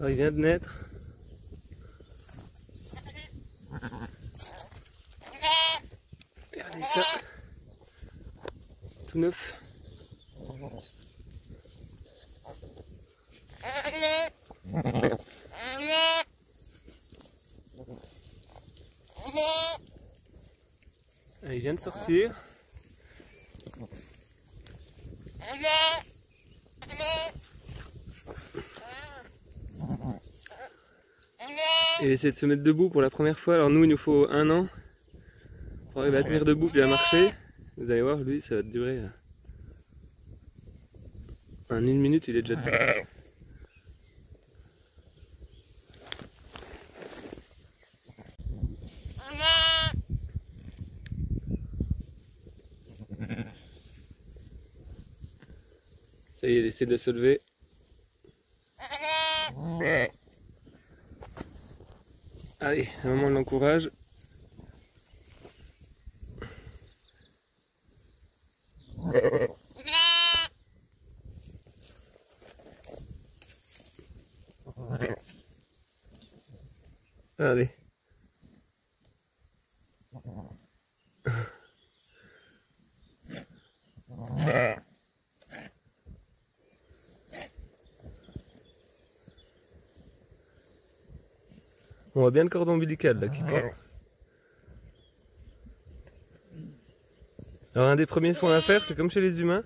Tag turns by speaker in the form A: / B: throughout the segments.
A: Alors, il vient de naître. Regardez ça. Tout neuf. Il vient de sortir. Et il essaie de se mettre debout pour la première fois. Alors nous, il nous faut 1 an pour arriver à tenir debout puis à marcher. Vous allez voir, lui, ça va durer. En 1 minute, il est déjà debout. Ça y est, il essaie de se lever. Allez, la maman l'encourage. Allez. On voit bien le cordon ombilical là qui part. Alors un des premiers soins à faire, c'est comme chez les humains.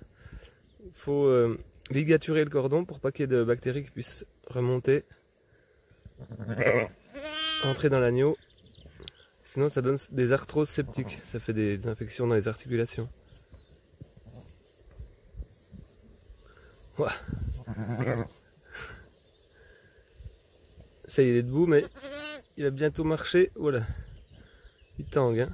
A: Il faut ligaturer le cordon pour pas qu'il y ait de bactéries qui puissent remonter, entrer dans l'agneau. Sinon ça donne des arthroses septiques, ça fait des infections dans les articulations. Ouais. Ça y est, il est debout, mais il va bientôt marcher. Voilà. Il tangue, hein.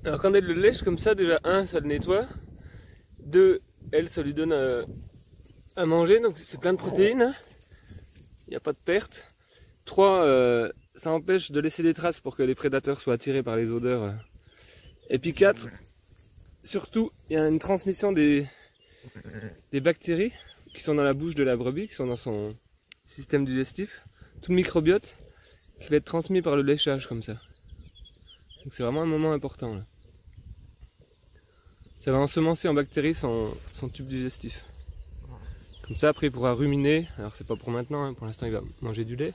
A: Alors quand elle le lèche comme ça, déjà 1, ça le nettoie. 2, elle, ça lui donne à manger, donc c'est plein de protéines. Il n'y a pas de perte. 3, ça empêche de laisser des traces pour que les prédateurs soient attirés par les odeurs. Et puis 4, surtout, il y a une transmission des bactéries qui sont dans la bouche de la brebis, qui sont dans son système digestif. Tout le microbiote qui va être transmis par le léchage comme ça. Donc c'est vraiment un moment important là. Ça va ensemencer en bactéries son tube digestif. Comme ça après il pourra ruminer, alors c'est pas pour maintenant, hein. Pour l'instant il va manger du lait.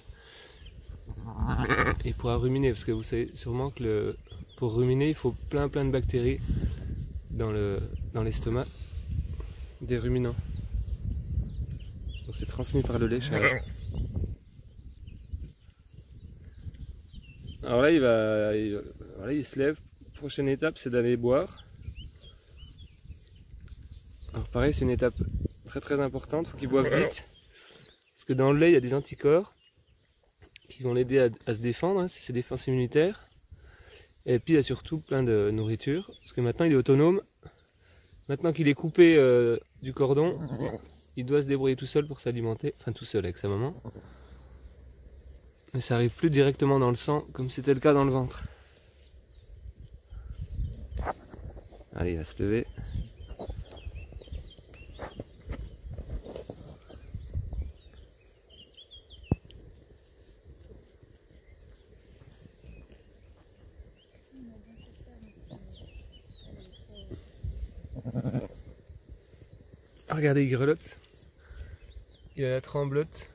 A: Et il pourra ruminer, parce que vous savez sûrement que pour ruminer il faut plein de bactéries dans l'estomac des ruminants. Donc c'est transmis par le léchage. Alors là il se lève, prochaine étape c'est d'aller boire. Alors pareil, c'est une étape très importante, il faut qu'il boive vite. Parce que dans le lait il y a des anticorps qui vont l'aider à se défendre, hein, c'est ses défenses immunitaires. Et puis il y a surtout plein de nourriture, parce que maintenant il est autonome. Maintenant qu'il est coupé du cordon, il doit se débrouiller tout seul pour s'alimenter, enfin tout seul avec sa maman. Mais ça arrive plus directement dans le sang, comme c'était le cas dans le ventre. Allez, il va se lever. Regardez, il grelotte. Il a la tremblote.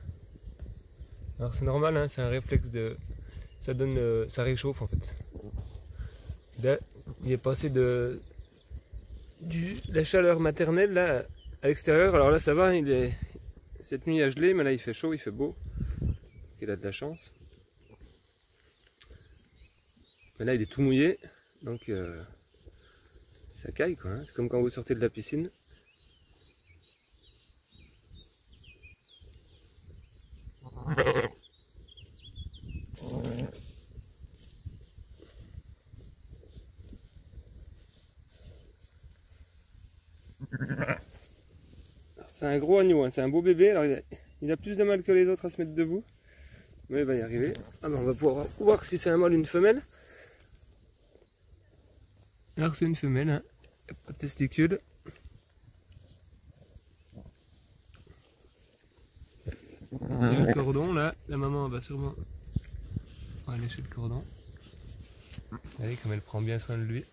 A: Alors c'est normal, hein, c'est un réflexe de... ça réchauffe en fait. Là, il est passé de la chaleur maternelle là, à l'extérieur. Alors là ça va, cette nuit il a gelé, mais là il fait chaud, il fait beau. Il a de la chance. Mais là il est tout mouillé, donc ça caille quoi, hein. C'est comme quand vous sortez de la piscine. C'est un gros agneau, hein. C'est un beau bébé. Alors il a plus de mal que les autres à se mettre debout. Mais il va y arriver. Ah ben, on va pouvoir voir si c'est un mâle ou une femelle. Alors c'est une femelle, hein. Pas de testicules. Il y a le cordon là, la maman va sûrement lécher le cordon. Vous voyez comme elle prend bien soin de lui.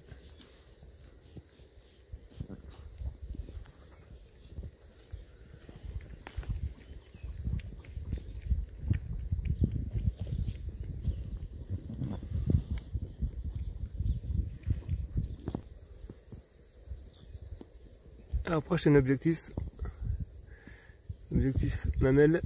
A: Alors prochain objectif mamelle.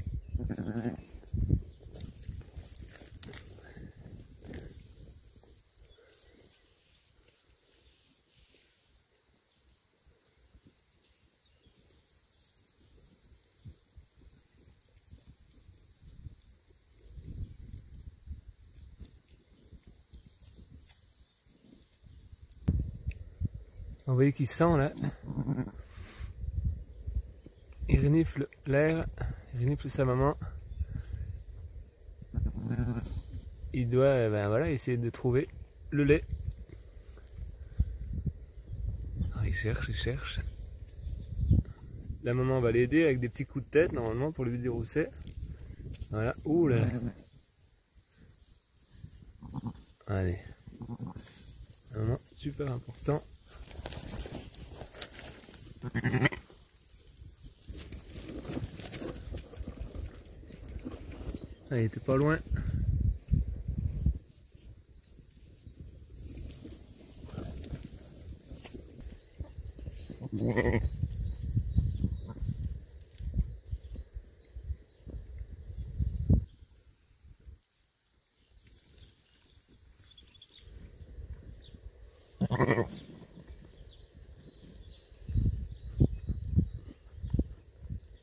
A: Vous voyez qu'il sent là. Il renifle l'air, il renifle sa maman. Il doit voilà, essayer de trouver le lait. Alors, il cherche. La maman va l'aider avec des petits coups de tête normalement pour lui dire où c'est. Voilà, ouh là là. Allez. Vraiment super important. Ah, il était pas loin.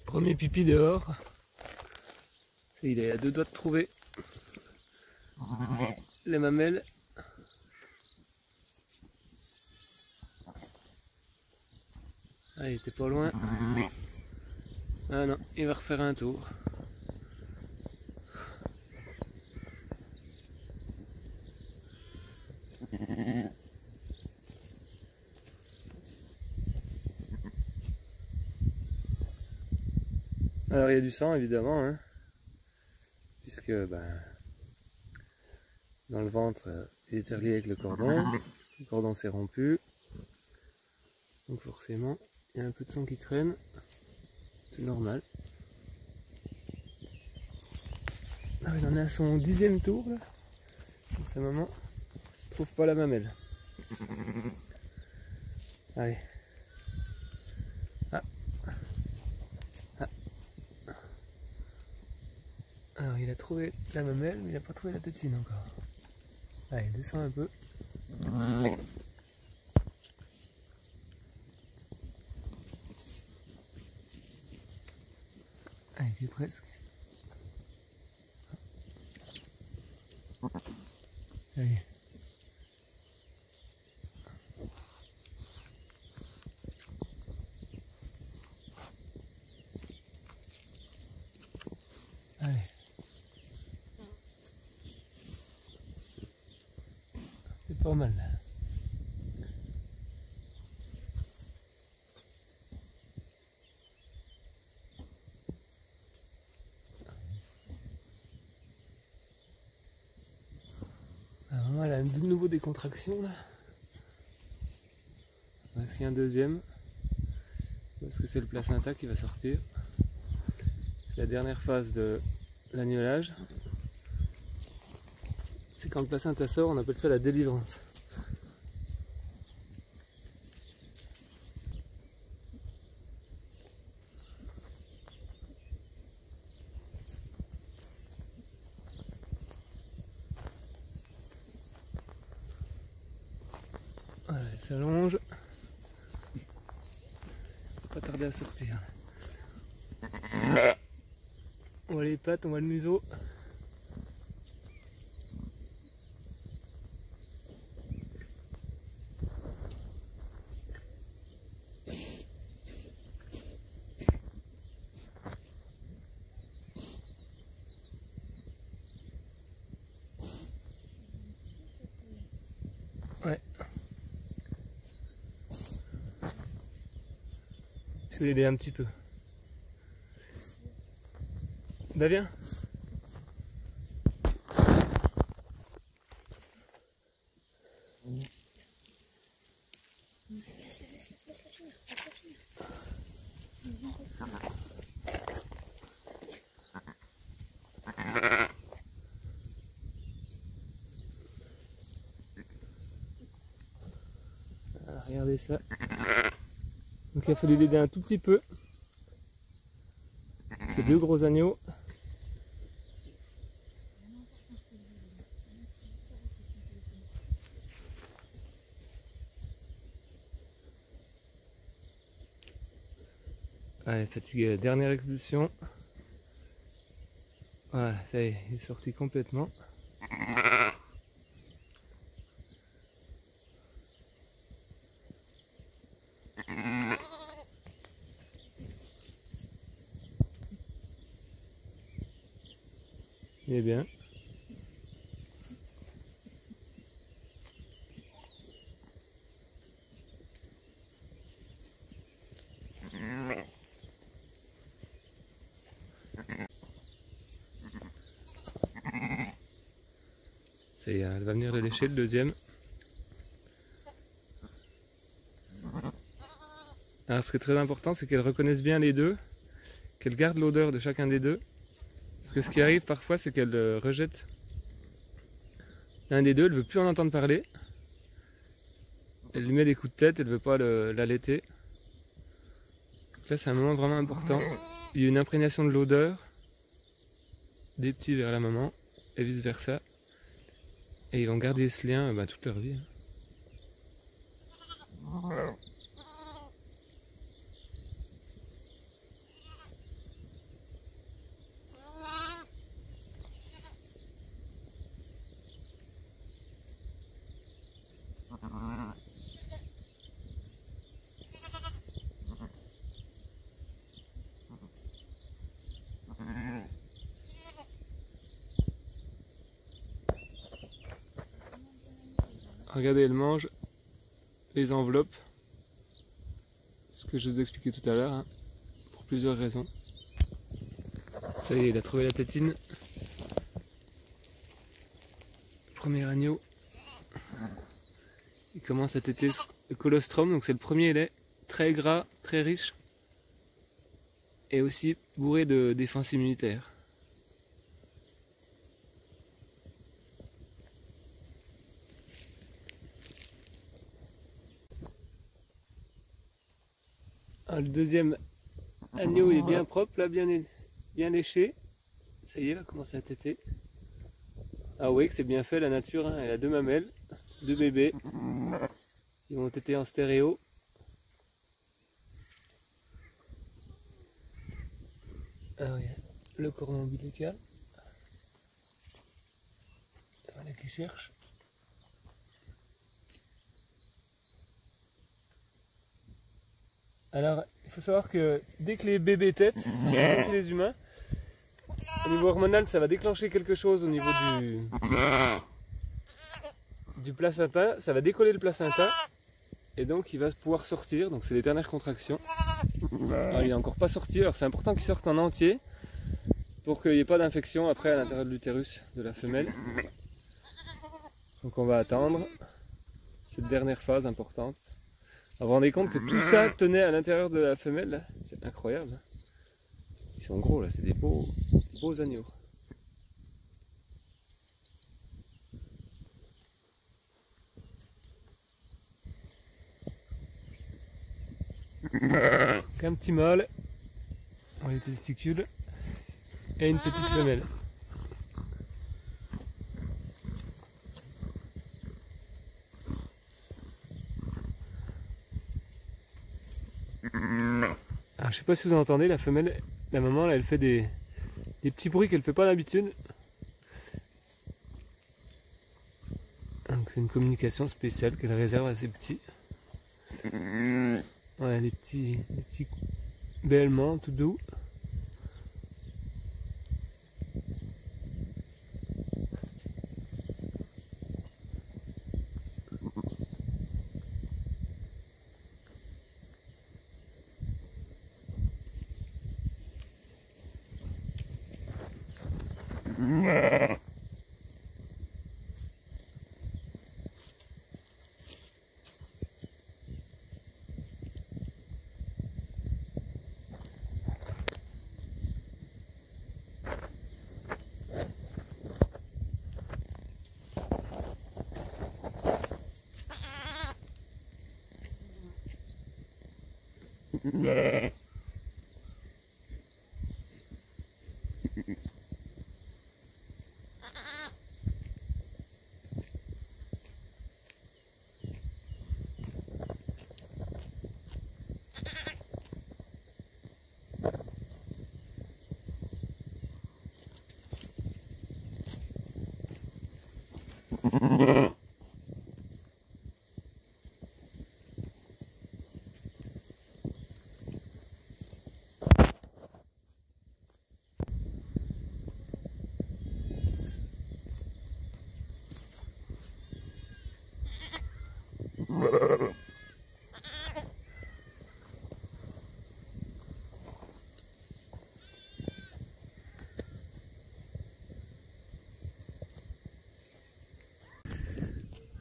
A: Premier pipi dehors. Il est à 2 doigts de trouver les mamelles. Ah, il était pas loin. Ah non, il va refaire un tour. Alors il y a du sang évidemment, hein, puisque dans le ventre il était relié avec le cordon s'est rompu, donc forcément il y a un peu de sang qui traîne, c'est normal. Alors il en est à son 10e tour là, et sa maman ne trouve pas la mamelle. Allez. Alors il a trouvé la mamelle, mais il n'a pas trouvé la tétine encore. Allez, descend un peu. Allez, il est presque. Allez. Allez. C'est pas mal là. Alors, elle a de nouveau des contractions là. Est-ce qu'il y a un deuxième? Est-ce que c'est le placenta qui va sortir? C'est la dernière phase de l'agnelage. C'est quand le placenta sort, on appelle ça la délivrance. Voilà, elle s'allonge. Pas tarder à sortir. On voit les pattes, on voit le museau. Je vais l'aider un petit peu. Bah viens.
B: Laisse-la finir.
A: Ah, regardez ça. Donc il a fallu l'aider un tout petit peu. Ces deux gros agneaux. Allez, fatigué, dernière expulsion. Voilà, ça y est, il est sorti complètement. Il est bien. Ça y est, elle va venir le lécher le deuxième. Alors ce qui est très important, c'est qu'elle reconnaisse bien les deux, qu'elle garde l'odeur de chacun des deux. Parce que ce qui arrive parfois, c'est qu'elle rejette l'un des deux, elle ne veut plus en entendre parler. Elle lui met des coups de tête, elle ne veut pas l'allaiter. Là, c'est un moment vraiment important. Il y a une imprégnation de l'odeur des petits vers la maman et vice versa. Et ils vont garder ce lien toute leur vie. Regardez, elle mange les enveloppes. Ce que je vous expliquais tout à l'heure, pour plusieurs raisons. Ça y est, il a trouvé la tétine. Premier agneau. Il commence à téter le colostrum, donc c'est le premier lait, très gras, très riche. Et aussi bourré de défense immunitaire. Alors, le deuxième agneau est bien propre, là, bien léché. Ça y est, il va commencer à téter. Ah oui, que c'est bien fait, la nature, hein. Elle a deux mamelles, deux bébés. Ils vont téter en stéréo. Alors, il y a le cordon ombilical. Voilà qui cherche. Alors, il faut savoir que dès que les bébés têtent, c'est comme chez les humains, au niveau hormonal, ça va déclencher quelque chose au niveau du placenta. Ça va décoller le placenta et donc il va pouvoir sortir. Donc c'est les dernières contractions. Alors, il n'est encore pas sorti, alors c'est important qu'il sorte en entier pour qu'il n'y ait pas d'infection après à l'intérieur de l'utérus de la femelle. Donc on va attendre cette dernière phase importante. Vous vous rendez compte que tout ça tenait à l'intérieur de la femelle, c'est incroyable. Ils sont gros là, c'est des beaux agneaux. Donc un petit mâle, on les testicules, et une petite femelle. Alors, je sais pas si vous entendez, la femelle, la maman là, elle fait des petits bruits qu'elle fait pas d'habitude. Donc c'est une communication spéciale qu'elle réserve à ses petits. Voilà, des petits bêlements tout doux.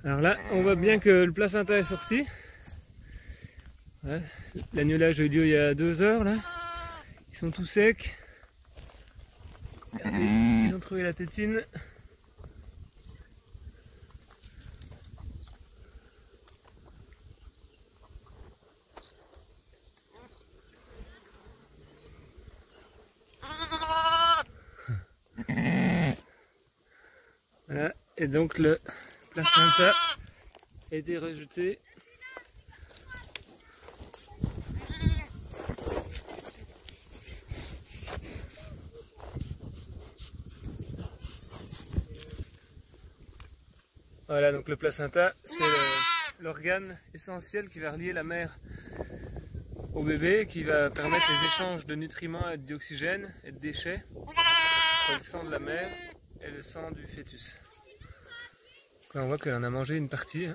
A: Alors là, on voit bien que le placenta est sorti. Voilà. L'agnelage a eu lieu il y a 2 heures là. Ils sont tous secs. Regardez, ils ont trouvé la tétine. Voilà, et donc le placenta a été rejeté. Voilà, donc le placenta, c'est l'organe essentiel qui va relier la mère au bébé, qui va permettre les échanges de nutriments et d'oxygène et de déchets entre le sang de la mère et le sang du fœtus. Donc là, on voit qu'elle en a mangé une partie. Hein.